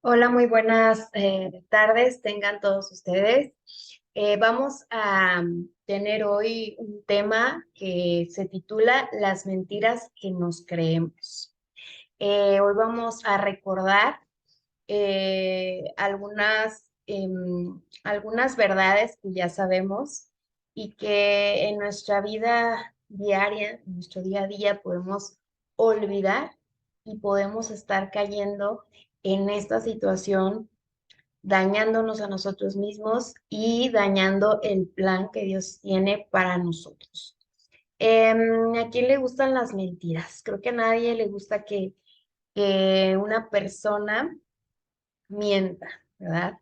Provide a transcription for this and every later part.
Hola, muy buenas tardes, tengan todos ustedes. Vamos a tener hoy un tema que se titula Las mentiras que nos creemos. Hoy vamos a recordar algunas verdades que ya sabemos y que en nuestra vida diaria, en nuestro día a día podemos olvidar y podemos estar cayendo en esta situación, dañándonos a nosotros mismos y dañando el plan que Dios tiene para nosotros. ¿A quién le gustan las mentiras? Creo que a nadie le gusta que una persona mienta, ¿verdad?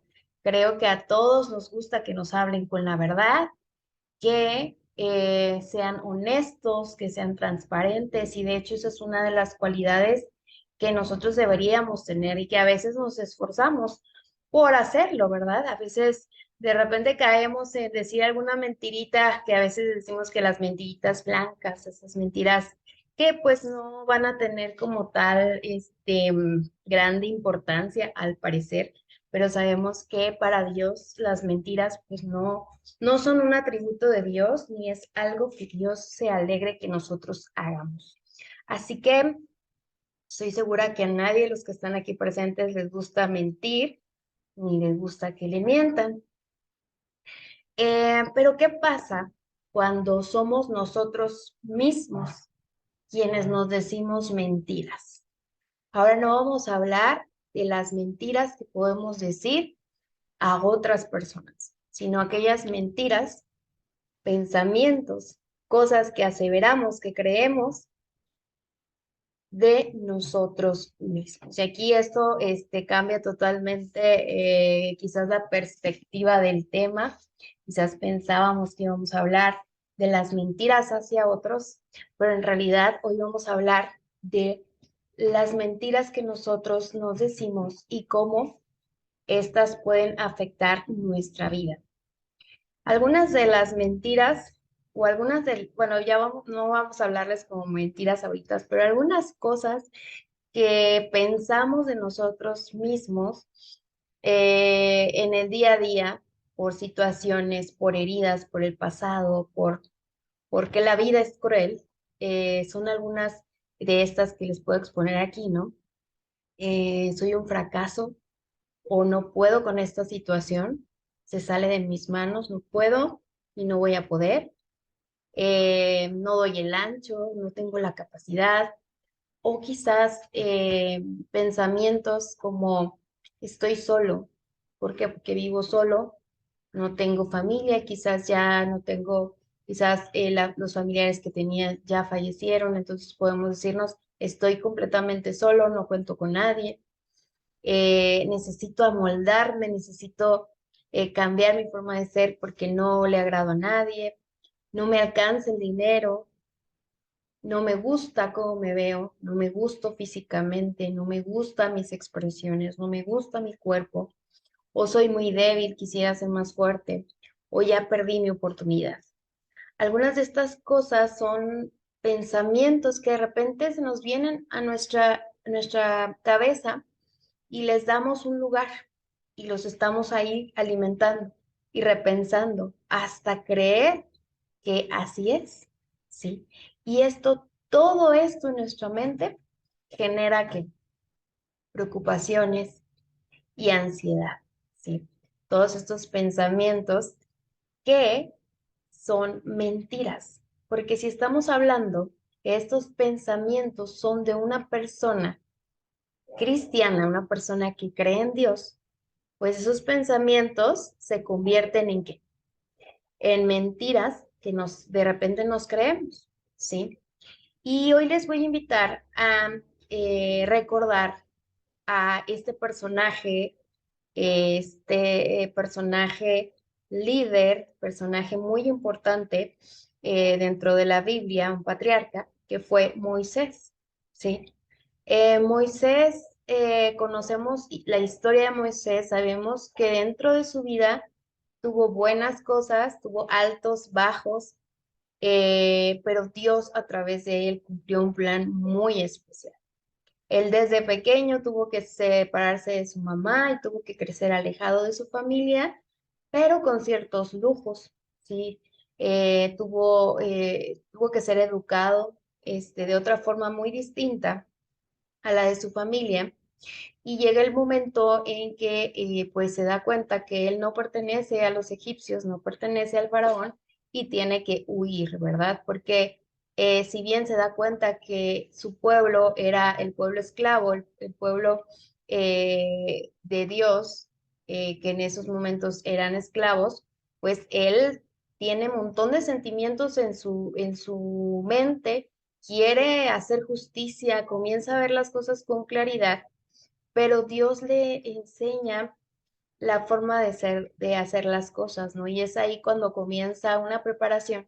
Creo que a todos nos gusta que nos hablen con la verdad, que sean honestos, que sean transparentes, y de hecho esa es una de las cualidades que nosotros deberíamos tener y que a veces nos esforzamos por hacerlo, ¿verdad? A veces de repente caemos en decir alguna mentirita, que a veces decimos que las mentiritas blancas, esas mentiras que pues no van a tener como tal grande importancia al parecer, pero sabemos que para Dios las mentiras pues no son un atributo de Dios, ni es algo que Dios se alegre que nosotros hagamos. Así que estoy segura que a nadie de los que están aquí presentes les gusta mentir, ni les gusta que le mientan. Pero ¿qué pasa cuando somos nosotros mismos quienes nos decimos mentiras? Ahora no vamos a hablar de las mentiras que podemos decir a otras personas, sino aquellas mentiras, pensamientos, cosas que aseveramos, que creemos de nosotros mismos. Y aquí esto cambia totalmente quizás la perspectiva del tema. Quizás pensábamos que íbamos a hablar de las mentiras hacia otros, pero en realidad hoy vamos a hablar de las mentiras que nosotros nos decimos y cómo estas pueden afectar nuestra vida. Algunas de las mentiras, o algunas del, bueno, ya vamos, no vamos a hablarles como mentiras ahorita, pero algunas cosas que pensamos de nosotros mismos en el día a día, por situaciones, por heridas, por el pasado, porque la vida es cruel, son algunas de estas que les puedo exponer aquí, ¿no? Soy un fracaso o no puedo con esta situación, se sale de mis manos, no puedo y no voy a poder, no doy el ancho, no tengo la capacidad, o quizás pensamientos como estoy solo. ¿Por qué? Porque vivo solo, no tengo familia, quizás ya no tengo, quizás los familiares que tenía ya fallecieron, entonces podemos decirnos, estoy completamente solo, no cuento con nadie, necesito amoldarme, necesito cambiar mi forma de ser porque no le agrado a nadie, no me alcanza el dinero, no me gusta cómo me veo, no me gusto físicamente, no me gustan mis expresiones, no me gusta mi cuerpo, o soy muy débil, quisiera ser más fuerte, o ya perdí mi oportunidad. Algunas de estas cosas son pensamientos que de repente se nos vienen a nuestra cabeza y les damos un lugar y los estamos ahí alimentando y repensando hasta creer que así es, ¿sí? Y todo esto en nuestra mente genera que preocupaciones y ansiedad, ¿sí? Todos estos pensamientos que son mentiras, porque si estamos hablando que estos pensamientos son de una persona cristiana, una persona que cree en Dios, pues esos pensamientos se convierten en qué? En mentiras que de repente nos creemos, ¿sí? Y hoy les voy a invitar a recordar a este personaje líder, personaje muy importante dentro de la Biblia, un patriarca, que fue Moisés, ¿sí? Moisés, conocemos la historia de Moisés, sabemos que dentro de su vida tuvo buenas cosas, tuvo altos, bajos, pero Dios a través de él cumplió un plan muy especial. Él desde pequeño tuvo que separarse de su mamá y tuvo que crecer alejado de su familia, pero con ciertos lujos, ¿sí? Tuvo que ser educado de otra forma muy distinta a la de su familia y llega el momento en que pues se da cuenta que él no pertenece a los egipcios, no pertenece al faraón y tiene que huir, ¿verdad? Porque si bien se da cuenta que su pueblo era el pueblo esclavo, el pueblo de Dios, que en esos momentos eran esclavos, pues él tiene un montón de sentimientos en su mente, quiere hacer justicia, comienza a ver las cosas con claridad, pero Dios le enseña la forma de ser, de hacer las cosas, ¿no? Y es ahí cuando comienza una preparación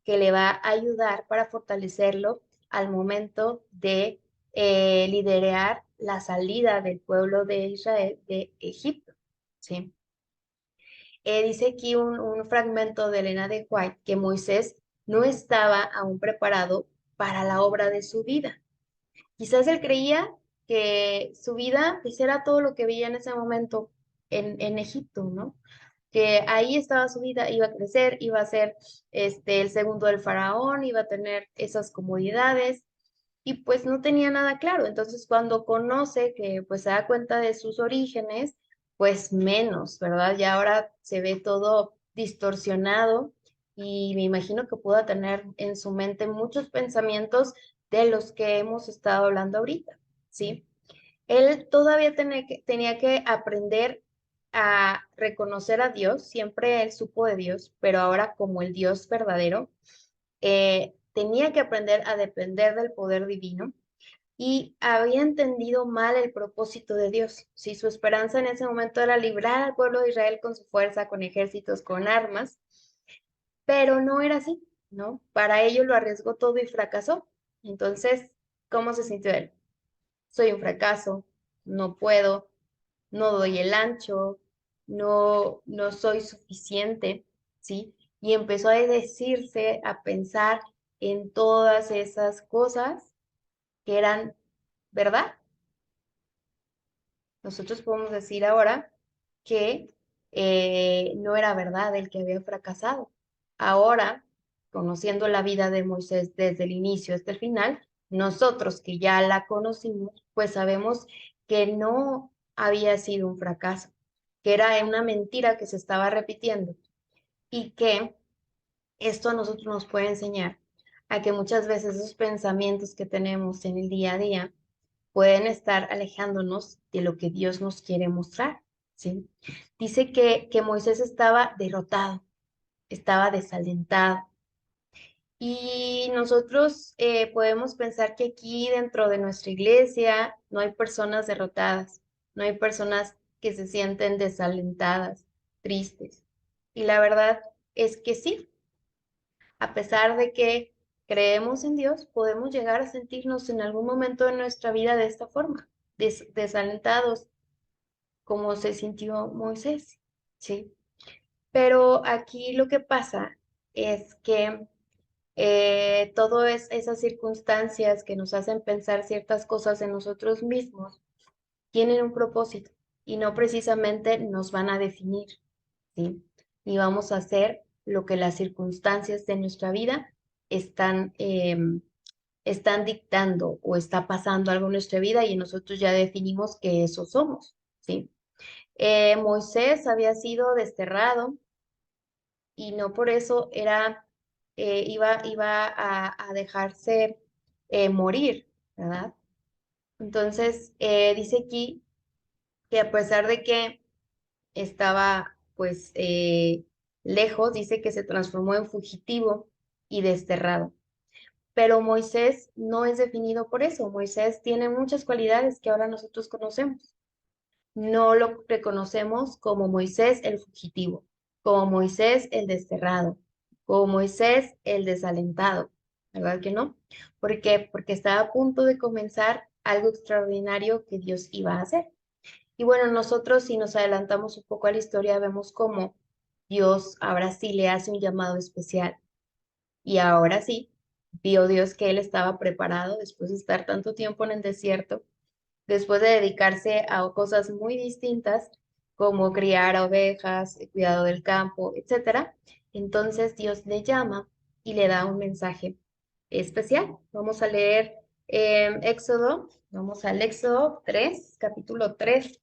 que le va a ayudar para fortalecerlo al momento de liderar la salida del pueblo de Israel de Egipto, ¿sí? Dice aquí un fragmento de Elena de White que Moisés no estaba aún preparado para la obra de su vida. Quizás él creía que su vida pues era todo lo que veía en ese momento en Egipto, ¿no? Que ahí estaba su vida, iba a crecer, iba a ser el segundo del faraón, iba a tener esas comodidades y pues no tenía nada claro. Entonces cuando conoce que pues se da cuenta de sus orígenes, pues menos, ¿verdad? Ya ahora se ve todo distorsionado y me imagino que pueda tener en su mente muchos pensamientos de los que hemos estado hablando ahorita, ¿sí? Él todavía tenía que aprender a reconocer a Dios, siempre él supo de Dios, pero ahora como el Dios verdadero, tenía que aprender a depender del poder divino y había entendido mal el propósito de Dios. Si su esperanza en ese momento era librar al pueblo de Israel con su fuerza, con ejércitos, con armas, pero no era así, ¿no? Para ello lo arriesgó todo y fracasó. Entonces, ¿cómo se sintió él? Soy un fracaso, no puedo, no doy el ancho, no soy suficiente, ¿sí? Y empezó a decirse, a pensar en todas esas cosas que eran verdad. Nosotros podemos decir ahora que no era verdad el que había fracasado. Ahora, conociendo la vida de Moisés desde el inicio hasta el final, nosotros que ya la conocimos, pues sabemos que no había sido un fracaso, que era una mentira que se estaba repitiendo y que esto a nosotros nos puede enseñar a que muchas veces esos pensamientos que tenemos en el día a día pueden estar alejándonos de lo que Dios nos quiere mostrar, ¿sí? Dice que Moisés estaba derrotado, estaba desalentado. Y nosotros podemos pensar que aquí dentro de nuestra iglesia no hay personas derrotadas, no hay personas que se sienten desalentadas, tristes. Y la verdad es que sí, a pesar de que creemos en Dios, podemos llegar a sentirnos en algún momento de nuestra vida de esta forma, desalentados, como se sintió Moisés, ¿sí? Pero aquí lo que pasa es que todas esas circunstancias que nos hacen pensar ciertas cosas en nosotros mismos tienen un propósito y no precisamente nos van a definir, ¿sí? Ni vamos a hacer lo que las circunstancias de nuestra vida están, están dictando o está pasando algo en nuestra vida y nosotros ya definimos que eso somos, ¿sí? Moisés había sido desterrado y no por eso iba a dejarse morir, ¿verdad? Entonces, dice aquí que a pesar de que estaba pues lejos, dice que se transformó en fugitivo y desterrado. Pero Moisés no es definido por eso. Moisés tiene muchas cualidades que ahora nosotros conocemos. No lo reconocemos como Moisés el fugitivo, como Moisés el desterrado, como Moisés el desalentado, ¿verdad que no? ¿Por qué? Porque estaba a punto de comenzar algo extraordinario que Dios iba a hacer. Y bueno, nosotros si nos adelantamos un poco a la historia, vemos cómo Dios ahora sí le hace un llamado especial. Y ahora sí, vio Dios que él estaba preparado después de estar tanto tiempo en el desierto después de dedicarse a cosas muy distintas, como criar ovejas, cuidado del campo, etcétera. Entonces Dios le llama y le da un mensaje especial. Vamos a leer Éxodo, vamos al Éxodo 3, capítulo 3,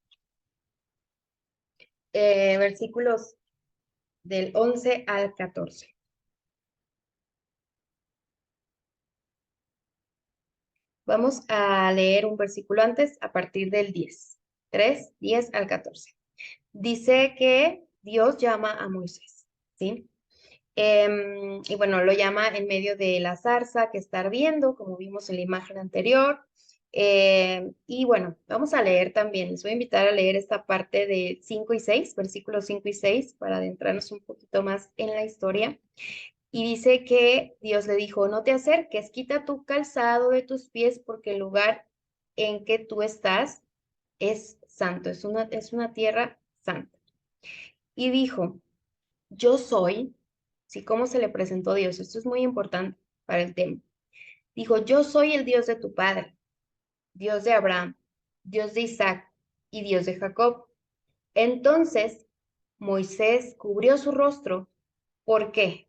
versículos del 11 al 14. Vamos a leer un versículo antes a partir del 10, 3, 10 al 14. Dice que Dios llama a Moisés, ¿sí? Y bueno, lo llama en medio de la zarza que está ardiendo, como vimos en la imagen anterior. Y bueno, vamos a leer también, les voy a invitar a leer esta parte de 5 y 6, versículos 5 y 6, para adentrarnos un poquito más en la historia. Y dice que Dios le dijo, no te acerques, quita tu calzado de tus pies porque el lugar en que tú estás es santo, es una tierra santa. Y dijo, yo soy, ¿sí? ¿Cómo se le presentó Dios? Esto es muy importante para el tema. Dijo, yo soy el Dios de tu padre, Dios de Abraham, Dios de Isaac y Dios de Jacob. Entonces Moisés cubrió su rostro. ¿Por qué?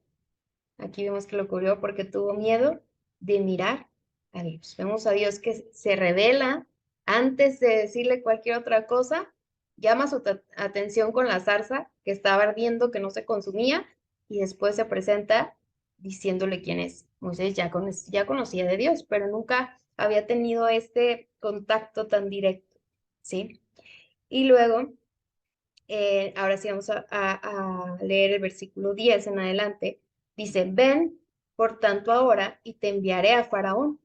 Aquí vemos que lo cubrió porque tuvo miedo de mirar a Dios. Vemos a Dios que se revela antes de decirle cualquier otra cosa, llama su atención con la zarza que estaba ardiendo, que no se consumía, y después se presenta diciéndole quién es. Moisés ya conocía de Dios, pero nunca había tenido este contacto tan directo, ¿sí? Y luego ahora sí vamos a leer el versículo 10 en adelante. Dice, ven, por tanto, ahora y te enviaré a Faraón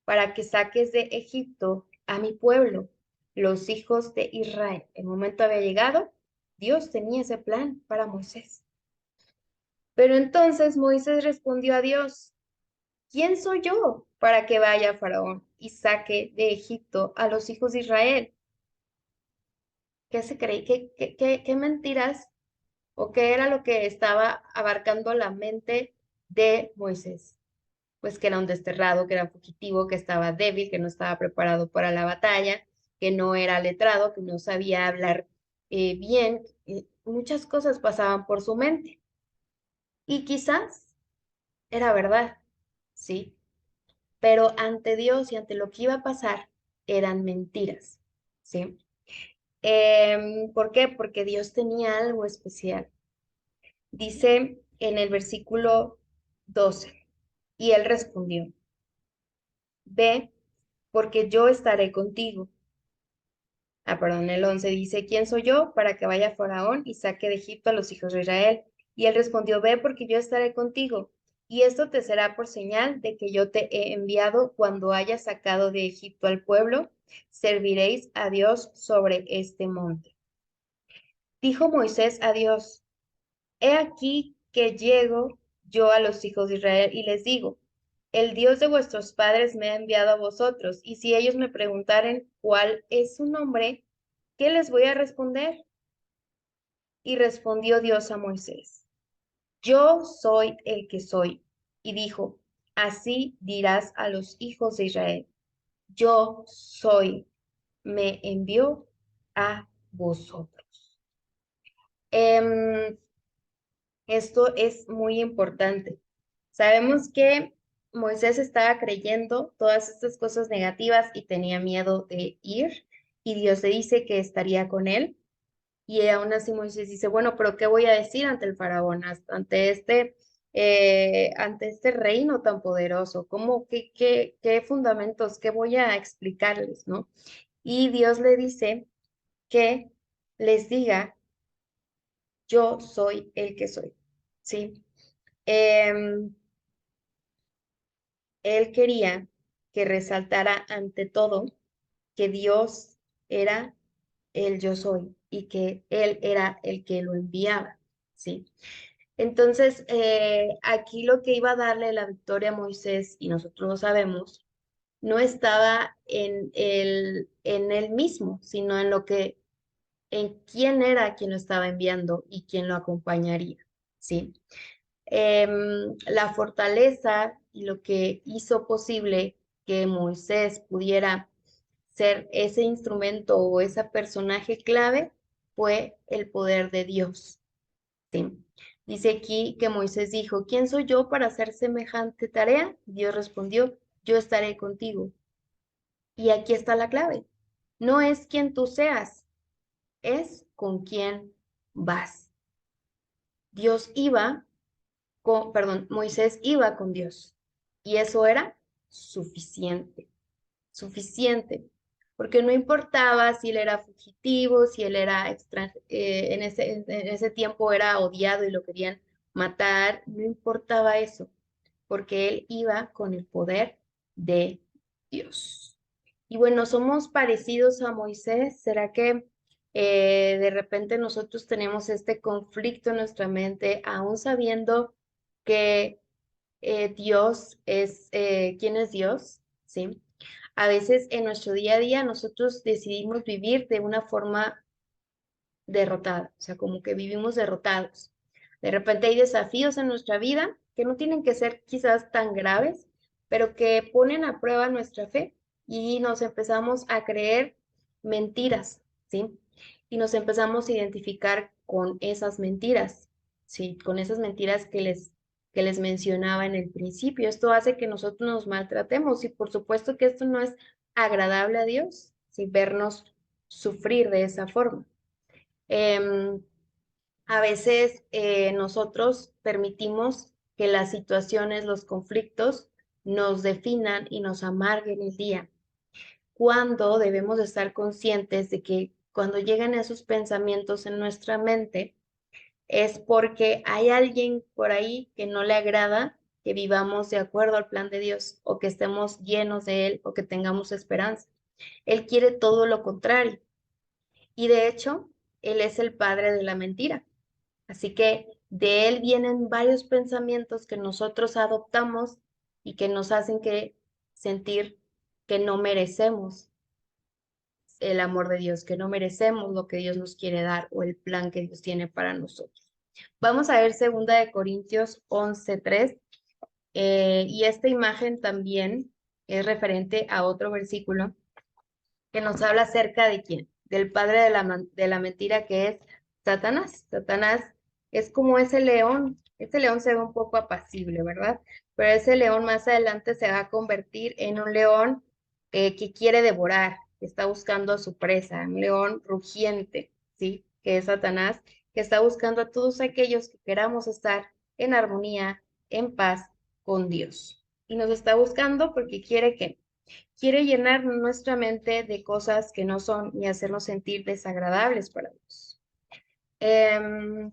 para que saques de Egipto a mi pueblo, los hijos de Israel. El momento había llegado, Dios tenía ese plan para Moisés. Pero entonces Moisés respondió a Dios, ¿quién soy yo para que vaya a Faraón y saque de Egipto a los hijos de Israel? ¿Qué se cree? ¿Qué mentiras o qué era lo que estaba abarcando la mente de Moisés? Pues que era un desterrado, que era fugitivo, que estaba débil, que no estaba preparado para la batalla, que no era letrado, que no sabía hablar bien. Muchas cosas pasaban por su mente. Y quizás era verdad, ¿sí? Pero ante Dios y ante lo que iba a pasar, eran mentiras, ¿sí? ¿Por qué? Porque Dios tenía algo especial. Dice en el versículo 12, y él respondió, ve, porque yo estaré contigo. Perdón, el 11 dice, ¿quién soy yo para que vaya a Faraón y saque de Egipto a los hijos de Israel? Y él respondió, ve, porque yo estaré contigo. Y esto te será por señal de que yo te he enviado cuando haya sacado de Egipto al pueblo, serviréis a Dios sobre este monte. Dijo Moisés a Dios, he aquí que llego yo a los hijos de Israel y les digo, el Dios de vuestros padres me ha enviado a vosotros, y si ellos me preguntaren cuál es su nombre, ¿qué les voy a responder? Y respondió Dios a Moisés, yo soy el que soy. Y dijo, así dirás a los hijos de Israel, yo soy, me envió a vosotros. Em, Esto es muy importante. Sabemos que Moisés estaba creyendo todas estas cosas negativas y tenía miedo de ir, y Dios le dice que estaría con él. Y aún así Moisés dice, bueno, pero ¿qué voy a decir ante el faraón, ante este reino tan poderoso? ¿Cómo, qué fundamentos, qué voy a explicarles, no? Y Dios le dice que les diga, yo soy el que soy, ¿sí? Em, Él quería que resaltara ante todo que Dios era el yo soy y que Él era el que lo enviaba, ¿sí? Entonces, aquí lo que iba a darle la victoria a Moisés, y nosotros lo sabemos, no estaba en él mismo, sino en quién era quien lo estaba enviando y quién lo acompañaría, ¿sí? La fortaleza y lo que hizo posible que Moisés pudiera ser ese instrumento o ese personaje clave fue el poder de Dios. ¿Sí? Dice aquí que Moisés dijo, ¿quién soy yo para hacer semejante tarea? Dios respondió, yo estaré contigo. Y aquí está la clave. No es quien tú seas, es con quién vas. Moisés iba con Dios y eso era suficiente, suficiente, porque no importaba si él era fugitivo, si él era en ese tiempo era odiado y lo querían matar, no importaba eso, porque él iba con el poder de Dios. Y bueno, somos parecidos a Moisés. ¿Será que de repente nosotros tenemos este conflicto en nuestra mente, aún sabiendo que Dios es, ¿quién es Dios? ¿Sí? A veces en nuestro día a día nosotros decidimos vivir de una forma derrotada, o sea, como que vivimos derrotados. De repente hay desafíos en nuestra vida que no tienen que ser quizás tan graves, pero que ponen a prueba nuestra fe y nos empezamos a creer mentiras, ¿sí? Y nos empezamos a identificar con esas mentiras, ¿sí? Con esas mentiras que les mencionaba en el principio. Esto hace que nosotros nos maltratemos y por supuesto que esto no es agradable a Dios, ¿sí? Vernos sufrir de esa forma. Em, a veces nosotros permitimos que las situaciones, los conflictos nos definan y nos amarguen el día, cuando debemos estar conscientes de que cuando llegan esos pensamientos en nuestra mente es porque hay alguien por ahí que no le agrada que vivamos de acuerdo al plan de Dios o que estemos llenos de Él o que tengamos esperanza. Él quiere todo lo contrario y de hecho, Él es el padre de la mentira. Así que de él vienen varios pensamientos que nosotros adoptamos y que nos hacen que sentir que no merecemos el amor de Dios, que no merecemos lo que Dios nos quiere dar o el plan que Dios tiene para nosotros. Vamos a ver 2 Corintios 11:3 y esta imagen también es referente a otro versículo que nos habla acerca de quién, del padre de la mentira que es Satanás. Satanás es como ese león se ve un poco apacible, ¿verdad? Pero ese león más adelante se va a convertir en un león que quiere devorar, que está buscando a su presa, un león rugiente, ¿sí? Que es Satanás, que está buscando a todos aquellos que queramos estar en armonía, en paz con Dios. Y nos está buscando porque quiere llenar nuestra mente de cosas que no son y hacernos sentir desagradables para Dios. Em,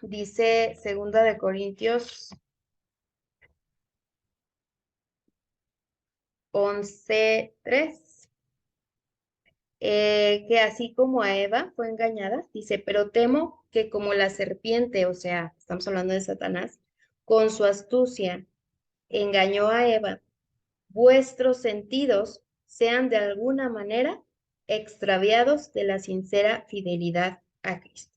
Dice 2 Corintios 11:3, que así como a Eva fue engañada, dice, pero temo que como la serpiente, o sea, estamos hablando de Satanás, con su astucia engañó a Eva, vuestros sentidos sean de alguna manera extraviados de la sincera fidelidad a Cristo.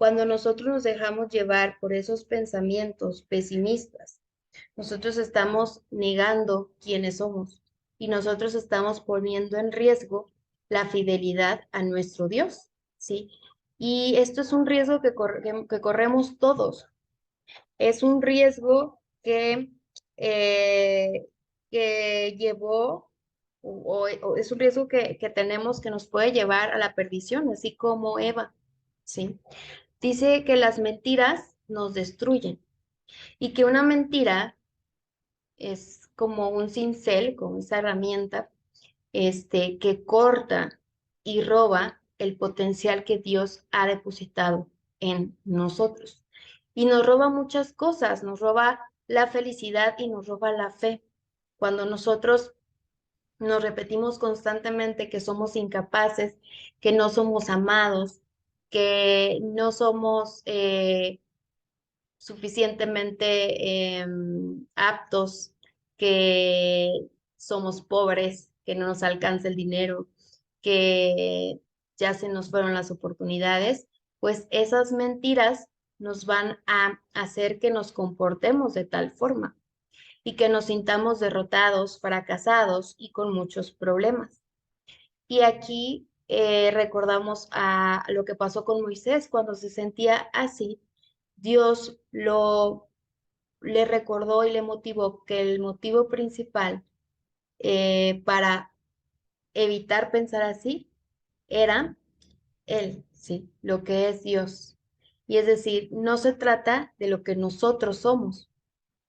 Cuando nosotros nos dejamos llevar por esos pensamientos pesimistas, nosotros estamos negando quiénes somos y nosotros estamos poniendo en riesgo la fidelidad a nuestro Dios, ¿sí? Y esto es un riesgo que corremos todos. Es un riesgo eh, que llevó, o es un riesgo que tenemos que nos puede llevar a la perdición, así como Eva, ¿sí? Dice que las mentiras nos destruyen y que una mentira es como un cincel, como esa herramienta, que corta y roba el potencial que Dios ha depositado en nosotros. Y nos roba muchas cosas, nos roba la felicidad y nos roba la fe. Cuando nosotros nos repetimos constantemente que somos incapaces, que no somos amados, que no somos suficientemente aptos, que somos pobres, que no nos alcanza el dinero, que ya se nos fueron las oportunidades, pues esas mentiras nos van a hacer que nos comportemos de tal forma y que nos sintamos derrotados, fracasados y con muchos problemas. Y aquí recordamos a lo que pasó con Moisés cuando se sentía así. Dios le recordó y le motivó que el motivo principal para evitar pensar así era Él, sí, lo que es Dios. Y es decir, no se trata de lo que nosotros somos,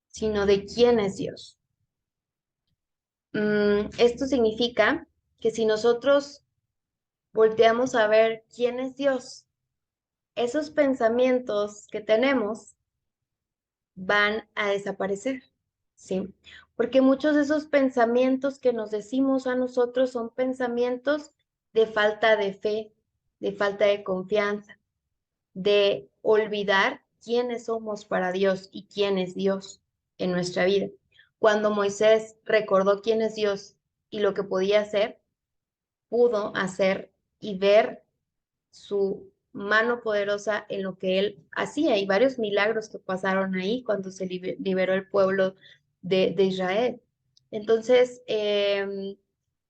sino de quién es Dios. Esto significa que si nosotros volteamos a ver quién es Dios, esos pensamientos que tenemos van a desaparecer, ¿sí? Porque muchos de esos pensamientos que nos decimos a nosotros son pensamientos de falta de fe, de falta de confianza, de olvidar quiénes somos para Dios y quién es Dios en nuestra vida. Cuando Moisés recordó quién es Dios y lo que podía hacer, pudo hacer y ver su mano poderosa en lo que él hacía y varios milagros que pasaron ahí cuando se liberó el pueblo de Israel. Entonces,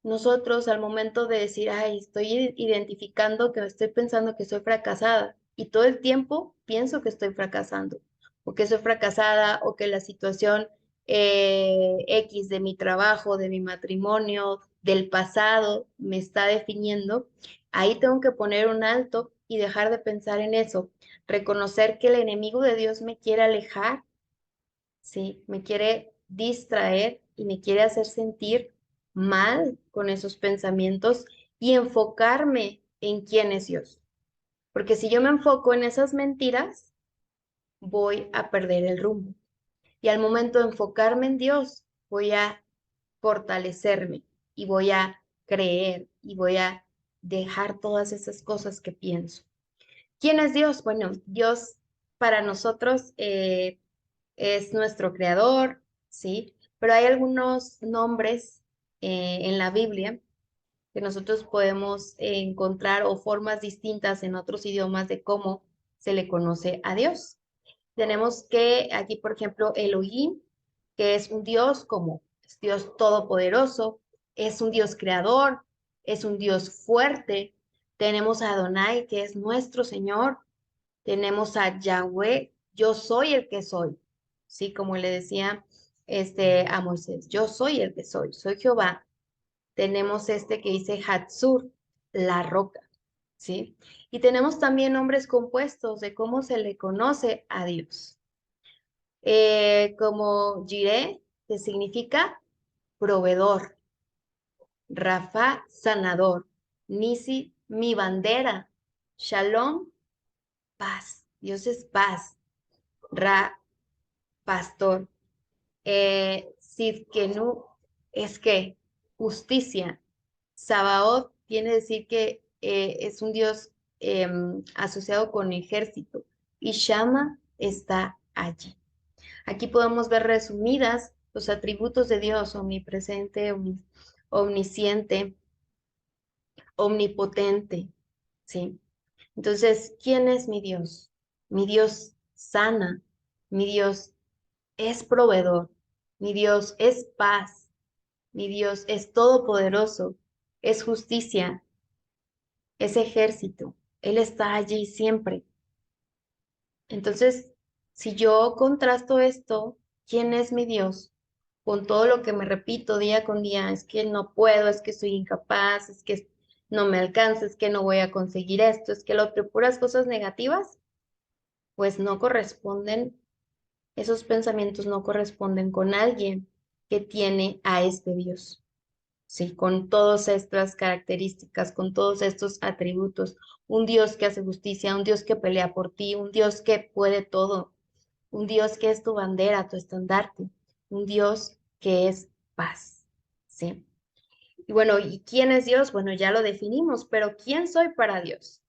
nosotros al momento de decir, ay, estoy identificando que estoy pensando que soy fracasada y todo el tiempo pienso que estoy fracasando o que soy fracasada o que la situación X de mi trabajo, de mi matrimonio, del pasado me está definiendo. Ahí tengo que poner un alto y dejar de pensar en eso, reconocer que el enemigo de Dios me quiere alejar, ¿sí? Me quiere distraer y me quiere hacer sentir mal con esos pensamientos y enfocarme en quién es Dios. Porque si yo me enfoco en esas mentiras, voy a perder el rumbo. Y al momento de enfocarme en Dios, voy a fortalecerme y voy a creer y voy a dejar todas esas cosas que pienso. ¿Quién es Dios? Bueno, Dios para nosotros es nuestro creador, ¿sí? Pero hay algunos nombres en la Biblia que nosotros podemos encontrar o formas distintas en otros idiomas de cómo se le conoce a Dios. Tenemos que aquí, por ejemplo, Elohim, que es un Dios como es Dios todopoderoso, es un Dios creador, es un Dios fuerte. Tenemos a Adonai, que es nuestro Señor. Tenemos a Yahweh, yo soy el que soy. Sí, como le decía a Moisés, yo soy el que soy Jehová. Tenemos este que dice Hatsur, la roca, ¿sí? Y tenemos también nombres compuestos de cómo se le conoce a Dios. Como Jireh, que significa proveedor, Rafa, sanador, Nisi, mi bandera, Shalom, paz, Dios es paz, Ra, pastor, Sidkenu, es que justicia, Sabaoth quiere decir que es un Dios asociado con ejército y Shama está allí. Aquí podemos ver resumidas los atributos de Dios, omnipresente, omnisciente, omnipotente, ¿sí? Entonces, ¿quién es mi Dios? Mi Dios sana, mi Dios es proveedor, mi Dios es paz, mi Dios es todopoderoso, es justicia, es ejército. Él está allí siempre. Entonces, si yo contrasto esto, ¿quién es mi Dios? Con todo lo que me repito día con día, es que no puedo, es que soy incapaz, es que no me alcanza, es que no voy a conseguir esto, es que lo otro, puras cosas negativas, pues no corresponden, esos pensamientos no corresponden con alguien que tiene a este Dios. Sí, con todas estas características, con todos estos atributos, un Dios que hace justicia, un Dios que pelea por ti, un Dios que puede todo, un Dios que es tu bandera, tu estandarte, un Dios que es paz, ¿sí? Y bueno, ¿y quién es Dios? Bueno, ya lo definimos, pero ¿quién soy para Dios?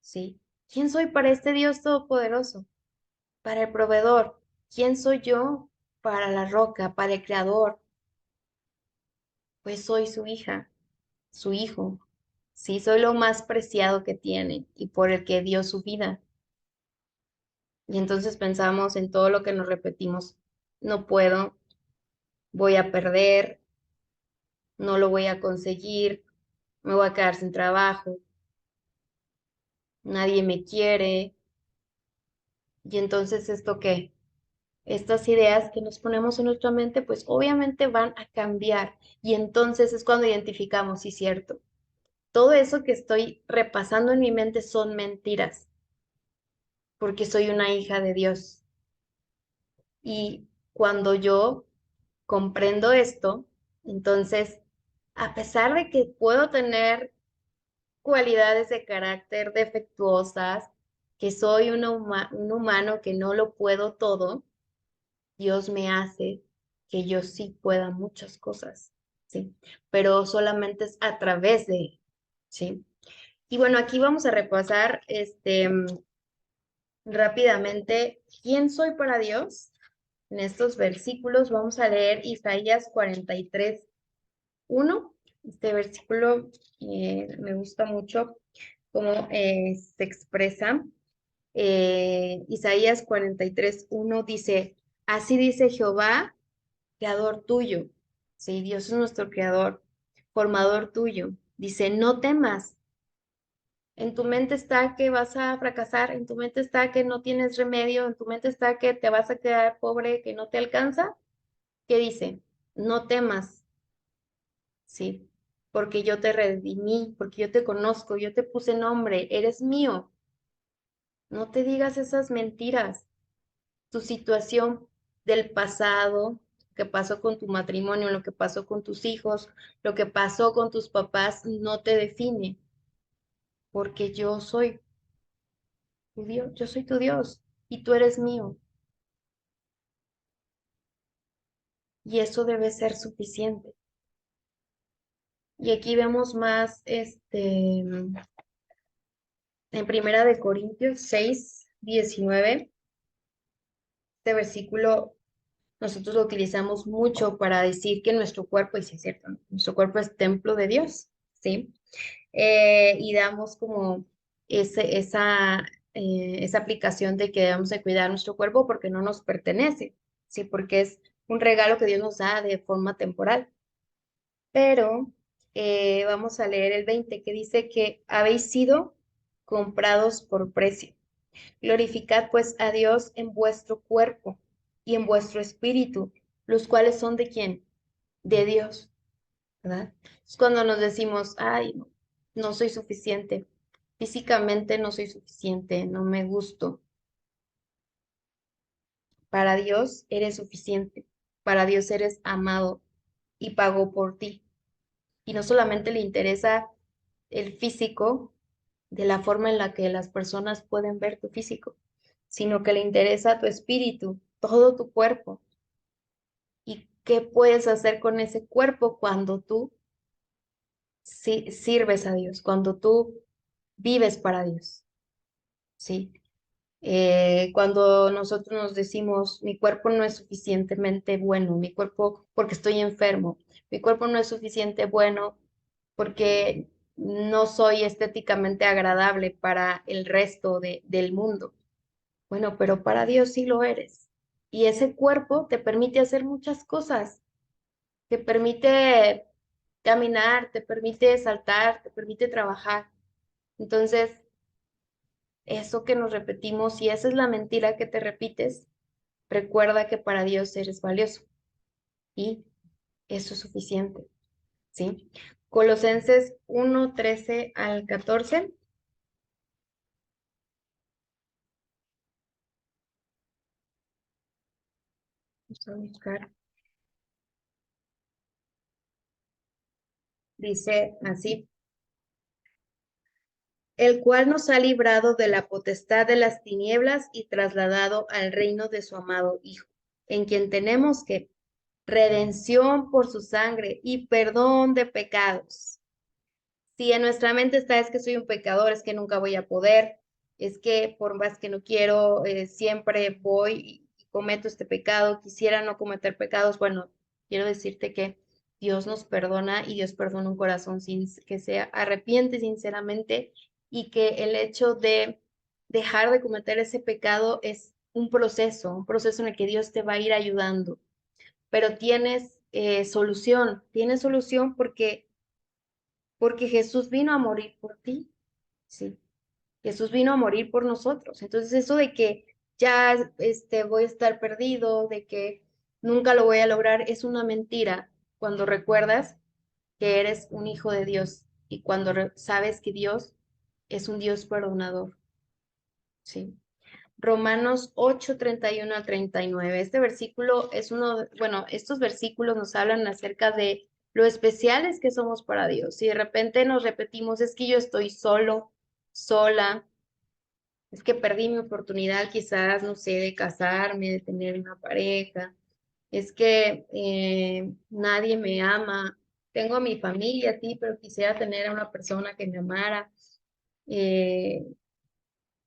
¿Sí? ¿Quién soy para este Dios todopoderoso? Para el proveedor. ¿Quién soy yo? Para la roca, para el creador. Pues soy su hija, su hijo. Sí, soy lo más preciado que tiene y por el que dio su vida. Y entonces pensamos en todo lo que nos repetimos. No puedo, voy a perder, no lo voy a conseguir, me voy a quedar sin trabajo, nadie me quiere. Y entonces, ¿esto qué? Estas ideas que nos ponemos en nuestra mente, pues obviamente van a cambiar. Y entonces es cuando identificamos, sí, cierto. Todo eso que estoy repasando en mi mente son mentiras, porque soy una hija de Dios. Y cuando yo comprendo esto, entonces, a pesar de que puedo tener cualidades de carácter defectuosas, que soy un humano que no lo puedo todo, Dios me hace que yo sí pueda muchas cosas, ¿sí? Pero solamente es a través de Él, ¿sí? Y bueno, aquí vamos a repasar rápidamente quién soy para Dios. En estos versículos vamos a leer Isaías 43:1. Este versículo me gusta mucho cómo se expresa. Isaías 43:1 dice, así dice Jehová, creador tuyo. Sí, Dios es nuestro creador, formador tuyo. Dice, no temas. En tu mente está que vas a fracasar, en tu mente está que no tienes remedio, en tu mente está que te vas a quedar pobre, que no te alcanza. ¿Qué dice? No temas, ¿sí? Porque yo te redimí, porque yo te conozco, yo te puse nombre, eres mío. No te digas esas mentiras. Tu situación del pasado, lo que pasó con tu matrimonio, lo que pasó con tus hijos, lo que pasó con tus papás, no te define, porque yo soy tu Dios, yo soy tu Dios y tú eres mío. Y eso debe ser suficiente. Y aquí vemos más, en Primera de Corintios 6:19, este versículo nosotros lo utilizamos mucho para decir que nuestro cuerpo, y sí es cierto, ¿no? Nuestro cuerpo es templo de Dios, ¿sí? Y damos como esa aplicación de que debemos de cuidar nuestro cuerpo porque no nos pertenece, ¿sí? Porque es un regalo que Dios nos da de forma temporal. Pero vamos a leer el 20 que dice que habéis sido comprados por precio. Glorificad pues a Dios en vuestro cuerpo y en vuestro espíritu, los cuales son de quién? De Dios, ¿verdad? Es cuando nos decimos, ay, no, no soy suficiente, físicamente no soy suficiente, no me gusto. Para Dios eres suficiente, para Dios eres amado y pagó por ti. Y no solamente le interesa el físico de la forma en la que las personas pueden ver tu físico, sino que le interesa tu espíritu, todo tu cuerpo. ¿Y qué puedes hacer con ese cuerpo cuando tú sirves a Dios, cuando tú vives para Dios? ¿Sí? Cuando nosotros nos decimos, mi cuerpo no es suficientemente bueno, mi cuerpo porque estoy enfermo, mi cuerpo no es suficiente bueno porque no soy estéticamente agradable para el resto del mundo. Bueno, pero para Dios sí lo eres. Y ese cuerpo te permite hacer muchas cosas, te permite caminar, te permite saltar, te permite trabajar. Entonces, eso que nos repetimos, si esa es la mentira que te repites, recuerda que para Dios eres valioso y eso es suficiente, ¿sí? Colosenses 1:13 al 14. Vamos a buscar. Dice así, el cual nos ha librado de la potestad de las tinieblas y trasladado al reino de su amado Hijo, en quien tenemos que redención por su sangre y perdón de pecados. Si en nuestra mente está es que soy un pecador, es que nunca voy a poder, es que por más que no quiero, siempre voy y cometo este pecado, quisiera no cometer pecados. Bueno, quiero decirte que Dios nos perdona y Dios perdona un corazón que se arrepiente sinceramente y que el hecho de dejar de cometer ese pecado es un proceso en el que Dios te va a ir ayudando, pero tienes solución porque porque Jesús vino a morir por ti, ¿sí? Jesús vino a morir por nosotros. Entonces eso de que ya voy a estar perdido, de que nunca lo voy a lograr, es una mentira cuando recuerdas que eres un hijo de Dios y cuando sabes que Dios es un Dios perdonador, ¿sí? Romanos 8:31 al 39. Este versículo es bueno, estos versículos nos hablan acerca de lo especiales que somos para Dios. Si de repente nos repetimos, es que yo estoy solo, sola, es que perdí mi oportunidad quizás, no sé, de casarme, de tener una pareja, es que nadie me ama, tengo a mi familia, sí, pero quisiera tener a una persona que me amara, eh,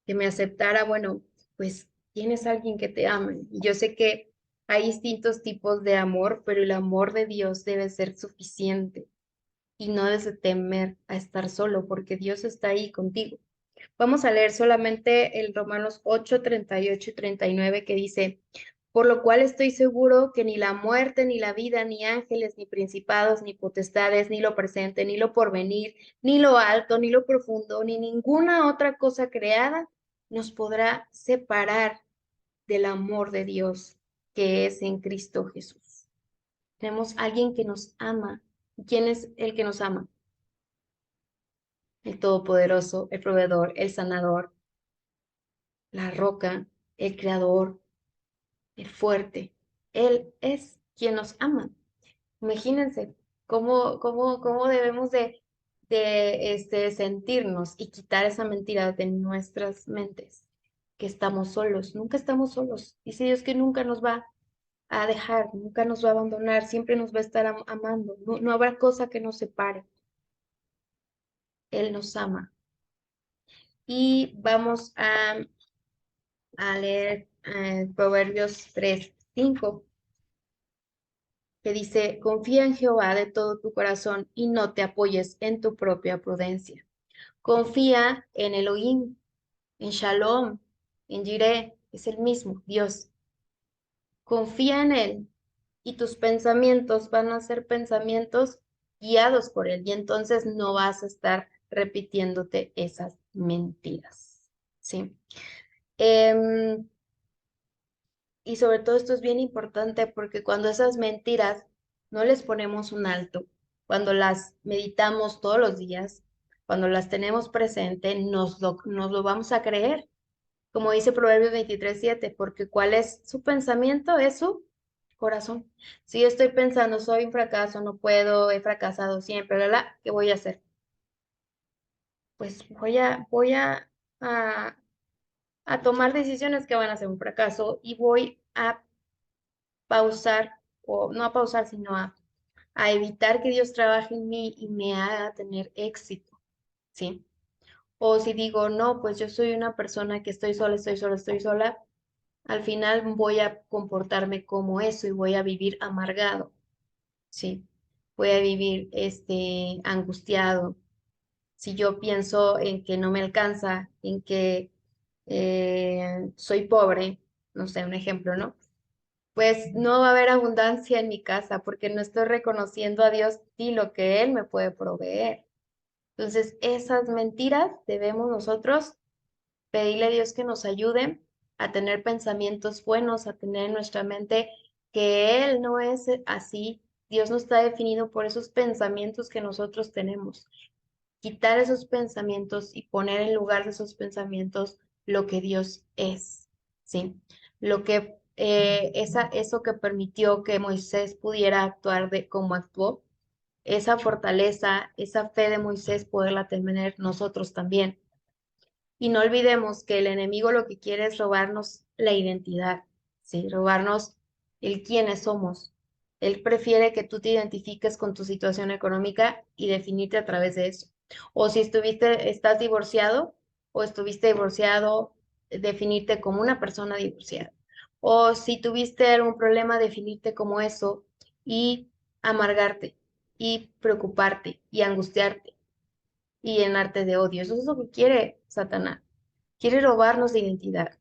que me aceptara, bueno, pues tienes a alguien que te ame. Y yo sé que hay distintos tipos de amor, pero el amor de Dios debe ser suficiente y no debes de temer a estar solo, porque Dios está ahí contigo. Vamos a leer solamente el Romanos 8:38 y 39 que dice, por lo cual estoy seguro que ni la muerte, ni la vida, ni ángeles, ni principados, ni potestades, ni lo presente, ni lo porvenir, ni lo alto, ni lo profundo, ni ninguna otra cosa creada nos podrá separar del amor de Dios que es en Cristo Jesús. Tenemos alguien que nos ama. ¿Quién es el que nos ama? El Todopoderoso, el Proveedor, el Sanador, la roca, el creador, el fuerte. Él es quien nos ama. Imagínense cómo debemos de sentirnos y quitar esa mentira de nuestras mentes, que estamos solos. Nunca estamos solos. Dice Dios que nunca nos va a dejar, nunca nos va a abandonar, siempre nos va a estar amando. No, no habrá cosa que nos separe. Él nos ama. Y vamos a leer Proverbios 3:5 que dice, confía en Jehová de todo tu corazón y no te apoyes en tu propia prudencia. Confía en Elohim, en Shalom, en Jireh, es el mismo Dios. Confía en Él y tus pensamientos van a ser pensamientos guiados por Él y entonces no vas a estar repitiéndote esas mentiras, ¿sí? Em, Y sobre todo esto es bien importante porque cuando esas mentiras no les ponemos un alto, cuando las meditamos todos los días, cuando las tenemos presente, nos lo vamos a creer. Como dice Proverbios 23:7, porque ¿cuál es su pensamiento? Es su corazón. Si yo estoy pensando, soy un fracaso, no puedo, he fracasado siempre, ¿qué voy a hacer? Pues a, a tomar decisiones que van a ser un fracaso y voy a pausar, o no a pausar, sino a evitar que Dios trabaje en mí y me haga tener éxito, ¿sí? O si digo, no, pues yo soy una persona que estoy sola, estoy sola, estoy sola, al final voy a comportarme como eso y voy a vivir amargado, ¿sí? Voy a vivir angustiado. Si yo pienso en que no me alcanza, en que soy pobre, no sé, un ejemplo, ¿no? Pues no va a haber abundancia en mi casa porque no estoy reconociendo a Dios y lo que Él me puede proveer. Entonces, esas mentiras debemos nosotros pedirle a Dios que nos ayude a tener pensamientos buenos, a tener en nuestra mente que Él no es así. Dios no está definido por esos pensamientos que nosotros tenemos. Quitar esos pensamientos y poner en lugar de esos pensamientos lo que Dios es, ¿sí? Lo que, eso que permitió que Moisés pudiera actuar de como actuó, esa fortaleza, esa fe de Moisés, poderla tener nosotros también. Y no olvidemos que el enemigo lo que quiere es robarnos la identidad, ¿sí? Robarnos el quiénes somos. Él prefiere que tú te identifiques con tu situación económica y definirte a través de eso. O si estás divorciado o estuviste divorciado, definirte como una persona divorciada. O si tuviste algún problema, definirte como eso y amargarte y preocuparte y angustiarte y llenarte de odio. Eso es lo que quiere Satanás. Quiere robarnos la identidad.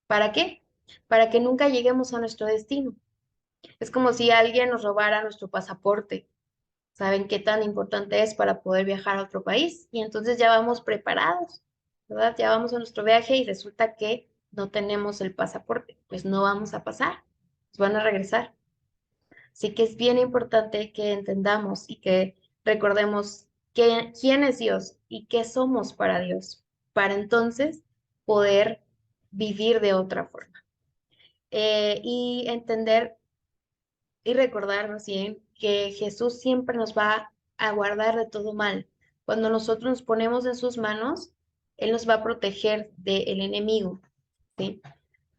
¿Para qué? Para que nunca lleguemos a nuestro destino. Es como si alguien nos robara nuestro pasaporte, saben qué tan importante es para poder viajar a otro país y entonces ya vamos preparados, ¿verdad? Ya vamos a nuestro viaje y resulta que no tenemos el pasaporte, pues no vamos a pasar, nos van a regresar. Así que es bien importante que entendamos y que recordemos quién es Dios y qué somos para Dios, para entonces poder vivir de otra forma. Y entender y recordar más bien que Jesús siempre nos va a guardar de todo mal. Cuando nosotros nos ponemos en sus manos, Él nos va a proteger del enemigo, ¿sí?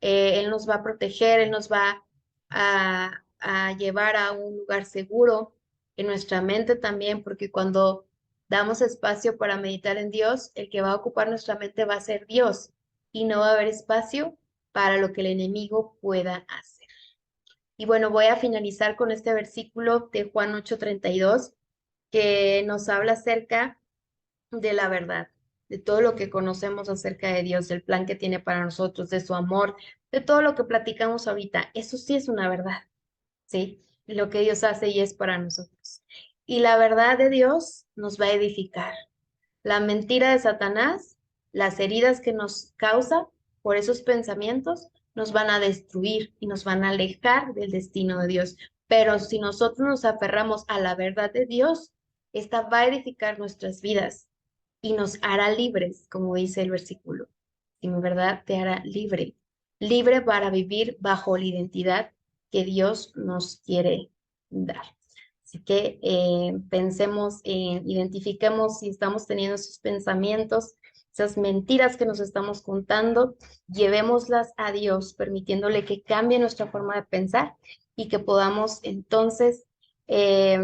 Él nos va a proteger, Él nos va a llevar a un lugar seguro en nuestra mente también, porque cuando damos espacio para meditar en Dios, el que va a ocupar nuestra mente va a ser Dios y no va a haber espacio para lo que el enemigo pueda hacer. Y bueno, voy a finalizar con este versículo de Juan 8:32 que nos habla acerca de la verdad, de todo lo que conocemos acerca de Dios, del plan que tiene para nosotros, de su amor, de todo lo que platicamos ahorita. Eso sí es una verdad, ¿sí? Lo que Dios hace y es para nosotros. Y la verdad de Dios nos va a edificar. La mentira de Satanás, las heridas que nos causa por esos pensamientos, nos van a destruir y nos van a alejar del destino de Dios. Pero si nosotros nos aferramos a la verdad de Dios, esta va a edificar nuestras vidas y nos hará libres, como dice el versículo. Y mi verdad te hará libre, libre para vivir bajo la identidad que Dios nos quiere dar. Así que pensemos, identifiquemos si estamos teniendo esos pensamientos, esas mentiras que nos estamos contando, llevémoslas a Dios, permitiéndole que cambie nuestra forma de pensar y que podamos entonces, eh,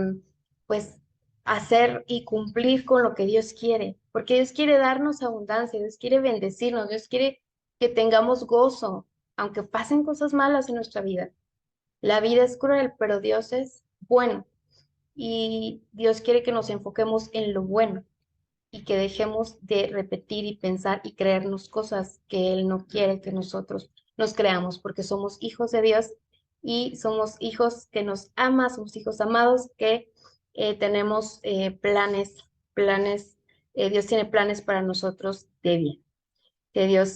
pues, hacer y cumplir con lo que Dios quiere, porque Dios quiere darnos abundancia, Dios quiere bendecirnos, Dios quiere que tengamos gozo, aunque pasen cosas malas en nuestra vida. La vida es cruel, pero Dios es bueno y Dios quiere que nos enfoquemos en lo bueno y que dejemos de repetir y pensar y creernos cosas que Él no quiere que nosotros nos creamos, porque somos hijos de Dios y somos hijos que nos ama, somos hijos amados que tenemos planes, Dios tiene planes para nosotros de bien. Que Dios